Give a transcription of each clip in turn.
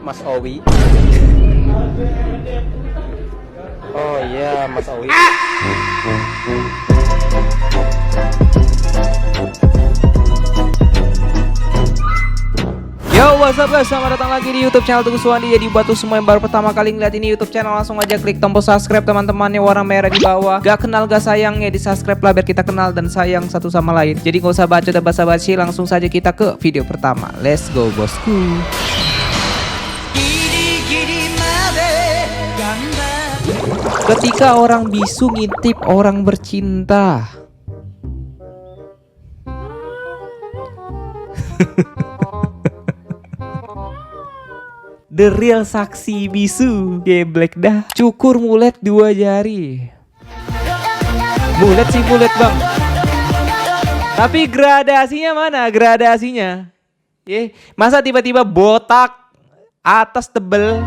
Mas Owi. Oh iya, Mas Owi. Yo, what's up guys, selamat datang lagi di YouTube channel Tugu Suwandi. Jadi buat tuh semua yang baru pertama kali ngeliat ini YouTube channel, langsung aja klik tombol subscribe teman-teman yang warna merah di bawah. Gak kenal gak sayang ya, di subscribe lah biar kita kenal dan sayang satu sama lain. Jadi gak usah baca dan basa-basi, langsung saja kita ke video pertama. Let's go bosku. Ketika orang bisu ngintip orang bercinta. The real saksi bisu, geblek dah. Cukur mulet 2 jari. Mulet sih mulet bang. Tapi gradasinya mana? Gradasinya? Masa tiba-tiba botak, atas tebel?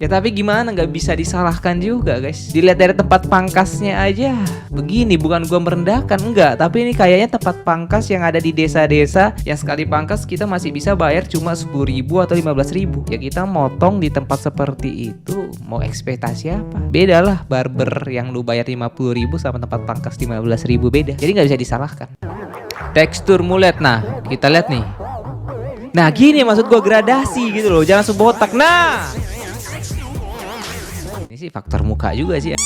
Ya tapi gimana, nggak bisa disalahkan juga guys. Dilihat dari tempat pangkasnya aja begini, bukan gua merendahkan, enggak. Tapi ini kayaknya tempat pangkas yang ada di desa-desa, yang sekali pangkas kita masih bisa bayar cuma 10.000 atau 15.000. Ya kita motong di tempat seperti itu, mau ekspektasi apa? Beda lah barber yang lu bayar 50.000 sama tempat pangkas 15.000, beda. Jadi nggak bisa disalahkan. Tekstur mulet, nah kita lihat nih. Nah gini maksud gua, gradasi gitu loh, jangan sebotak. Nah ini sih faktor muka juga sih ya.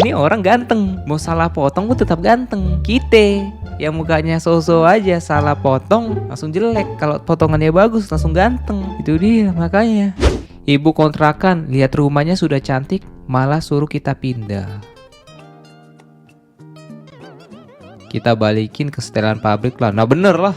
Ini orang ganteng, mau salah potong pun tetap ganteng. Kita yang mukanya so-so aja, salah potong langsung jelek. Kalau potongannya bagus langsung ganteng. Itu dia makanya. Ibu kontrakan lihat rumahnya sudah cantik, malah suruh kita pindah. Kita balikin ke setelan pabrik lah. Nah bener lah.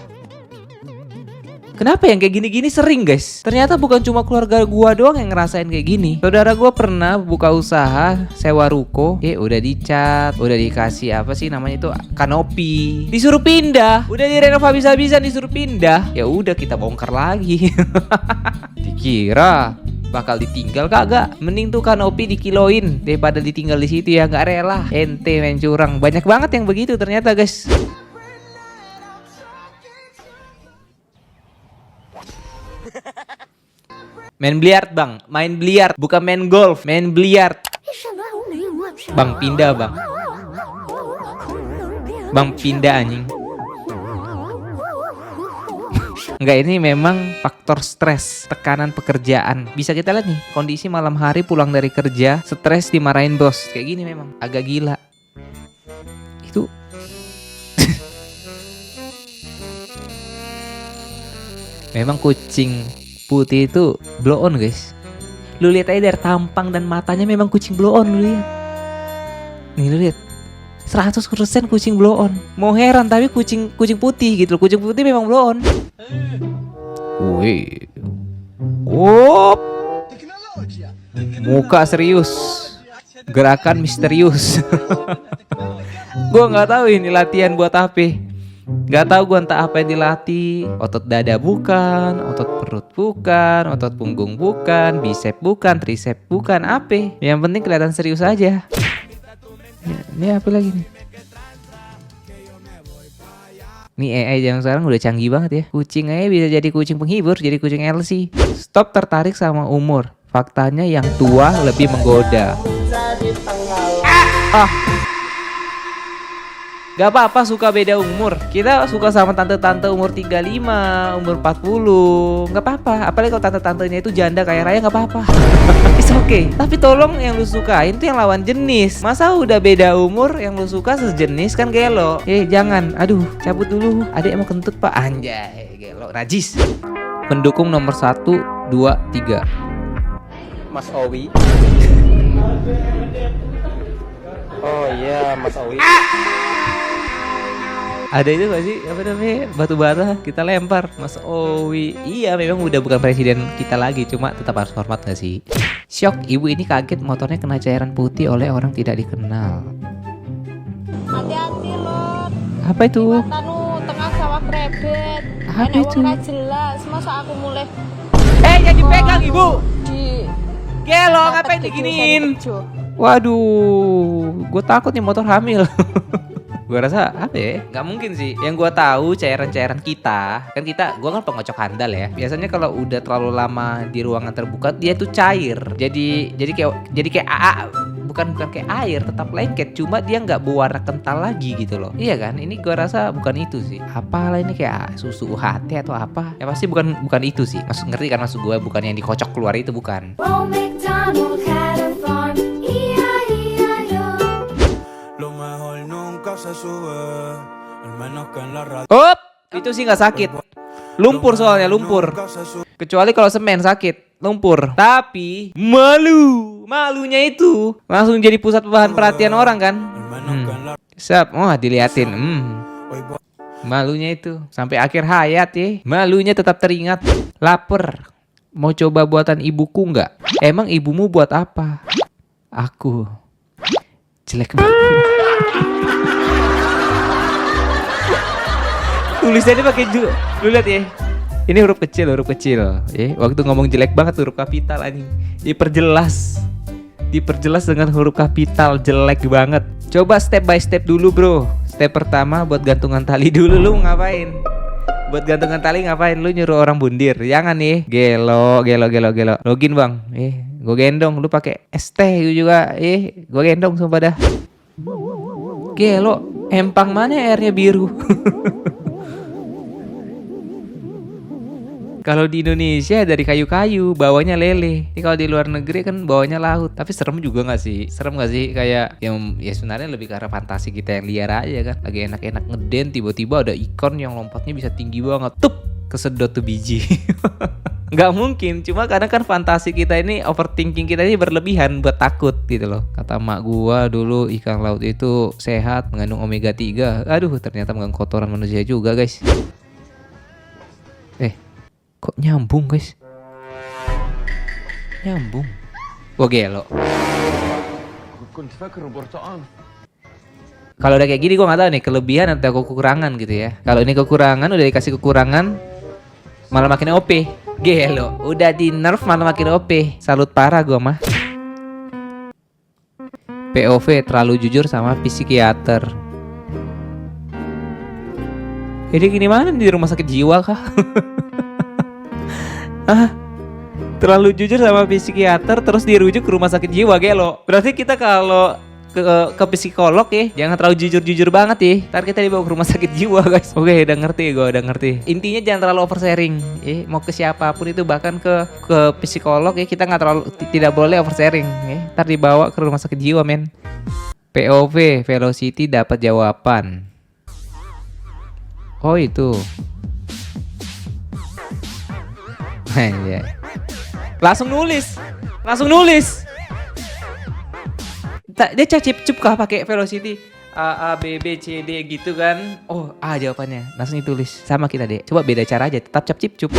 Kenapa yang kayak gini-gini sering guys? Ternyata bukan cuma keluarga gua doang yang ngerasain kayak gini. Saudara gua pernah buka usaha sewa ruko, udah dicat, udah dikasih apa sih namanya itu, kanopi, disuruh pindah, udah direnov habis-habisan disuruh pindah. Ya udah kita bongkar lagi. Dikira bakal ditinggal, kagak. Mending tuh kanopi dikiloin daripada ditinggal di situ ya, nggak rela. Ente main curang. Banyak banget yang begitu ternyata guys. Main biliar bang, main biliar, bukan main golf, main biliar. Bang pindah bang, bang pindah anjing. Enggak, ini memang faktor stres, tekanan pekerjaan. Bisa kita lihat nih, kondisi malam hari pulang dari kerja, stres dimarahin bos. Kayak gini memang, agak gila. Itu memang kucing putih itu blow on guys. Lu lihat aja dari tampang dan matanya, memang kucing blow on. Lu lihat nih, lu lihat 100% kucing blow on. Mau heran tapi kucing putih gitu. Kucing putih memang blow on. Wih, muka serius, gerakan misterius. Gua nggak tahu ini latihan buat apa. Gak tahu gue entah apa yang dilatih. Otot dada bukan, otot perut bukan, otot punggung bukan, bicep bukan, tricep bukan, apa. Yang penting kelihatan serius aja. Ini apa lagi nih? Nih AI zaman sekarang udah canggih banget ya. Kucing aja bisa jadi kucing penghibur, jadi kucing LC. Stop tertarik sama umur. Faktanya yang tua lebih menggoda. Gak apa-apa suka beda umur. Kita suka sama tante-tante umur 35, umur 40. Gak apa-apa. Apalagi kalau tante-tantenya itu janda kaya raya, gak apa-apa. It's okay. Tapi tolong yang lu sukain tuh yang lawan jenis. Masa udah beda umur yang lu suka sejenis, kan gelo. Jangan. Aduh, cabut dulu. Adek emang kentut pak. Anjay, gelo. Najis. Pendukung nomor 1, 2, 3. Mas Owi. Oh iya, Mas Owi. Ada itu gak sih, apa namanya, batu bara kita lempar, Mas Owi. Iya memang udah bukan presiden kita lagi, cuma tetap harus hormat gak sih? Syok, ibu ini kaget motornya kena cairan putih oleh orang tidak dikenal. Hati-hati loh. Apa itu? Tengah sawah krebet. Apa itu? Gak jelas, masa aku mulai. Jangan dipegang ibu. Gelo, Dapat ngapain keju, diginiin? keju. Waduh, gue takut nih motor hamil. Gua rasa apa ya? Nggak mungkin sih. Yang gua tahu cairan-cairan kita, kan gua kan pengocok handal ya. Biasanya kalau udah terlalu lama di ruangan terbuka, dia tuh cair. Jadi kayak bukan kayak air, tetap lengket. Cuma dia nggak berwarna kental lagi gitu loh. Iya kan? Ini gua rasa bukan itu sih. Apalah ini kayak susu UHT atau apa? Ya pasti bukan itu sih. Ngerti kan maksud gua? Bukan yang dikocok keluar itu, bukan. Old MacDonald had a farm, E-I-E-I-O. Lo mejor nunca se sube, al menos que en la radio. Up, itu sih nggak sakit. Lumpur soalnya, lumpur. Kecuali kalau semen sakit, lumpur. Tapi malunya itu langsung jadi pusat bahan perhatian orang kan. Siap, diliatin. Malunya itu sampai akhir hayat ya. Malunya tetap teringat. Laper. Mau coba buatan ibuku nggak? Emang ibumu buat apa? Aku. Jelek banget. Tulisannya pakai lu lihat ya. Ini huruf kecil ya. Waktu ngomong jelek banget huruf kapital anjing. Diperjelas dengan huruf kapital, jelek banget. Coba step by step dulu, bro. Step pertama buat gantungan tali dulu. Lu ngapain? Buat gantungan tali ngapain? Lu nyuruh orang bundir. Jangan nih. Gelo. Login, Bang. Gue gendong. Lu pakai ST juga. Gue gendong sumpah dah. Gelo. Empang mana airnya biru? Kalau di Indonesia dari kayu-kayu, bawahnya lele. Ini kalau di luar negeri kan bawahnya laut. Tapi serem juga nggak sih? Serem nggak sih? Kayak yang ya sebenarnya lebih ke arah fantasi kita yang liar aja kan. Lagi enak-enak ngeden, tiba-tiba ada ikan yang lompatnya bisa tinggi banget. Tup, kesedot tuh biji. Nggak mungkin. Cuma kadang kan fantasi kita ini, overthinking kita ini berlebihan buat takut gitu loh. Kata mak gua dulu ikan laut itu sehat, mengandung omega 3. Aduh, ternyata mengganggu kotoran manusia juga, guys. Kok nyambung, guys? Nyambung. Wah, gelo. Kalau udah kayak gini gue nggak tahu nih kelebihan atau kekurangan gitu ya. Kalau ini kekurangan, udah dikasih kekurangan, malah makin OP. Gelo. Udah di nerf malah makin OP. Salut parah gue mah. POV terlalu jujur sama psikiater. Jadi gini mana di rumah sakit jiwa kah? Terlalu jujur sama psikiater terus dirujuk ke rumah sakit jiwa, gelo. Berarti kita kalau ke psikolog ya jangan terlalu jujur banget ya. Ntar kita dibawa ke rumah sakit jiwa, guys. Oke, udah ngerti. Intinya jangan terlalu oversharing ya. Mau ke siapapun itu, bahkan ke psikolog ya, kita tidak boleh oversharing ya. Ntar dibawa ke rumah sakit jiwa, men. POV Velocity dapat jawaban. Oh, itu. Ya. Langsung nulis. Dia cip kah pakai Velocity A B B C D gitu kan? Oh, A jawabannya. Langsung ditulis. Sama kita deh. Coba beda cara aja. Tetap cap cip cup.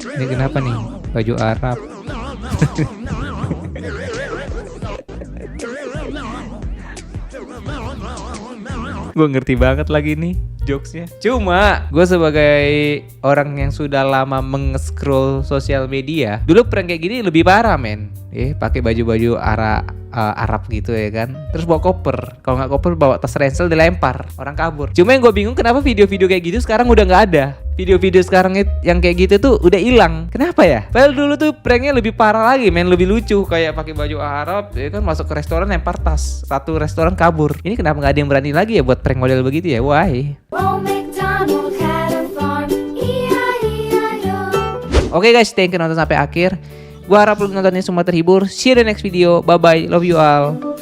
Ini kenapa nih? Baju Arab. Gue ngerti banget lagi nih jokesnya. Cuma gue sebagai orang yang sudah lama meng-scroll sosial media, dulu prank kayak gini lebih parah, men. Pakai baju-baju Arab gitu ya kan. Terus bawa koper. Kalau nggak koper bawa tas ransel dilempar, orang kabur. Cuma yang gue bingung kenapa video-video kayak gitu sekarang udah nggak ada. Video-video sekarang yang kayak gitu tuh udah hilang. Kenapa ya? Padahal dulu tuh pranknya lebih parah lagi, men, lebih lucu. Kayak pakai baju Arab, ya kan, masuk ke restoran lempar tas, satu restoran kabur. Ini kenapa nggak ada yang berani lagi ya buat prank model begitu ya? Why? Old MacDonald had a farm, E-I-E-I-O. Oke guys, thank you nonton sampai akhir. Gua harap lu nontonnya semua terhibur. See you in the next video. Bye bye. Love you all.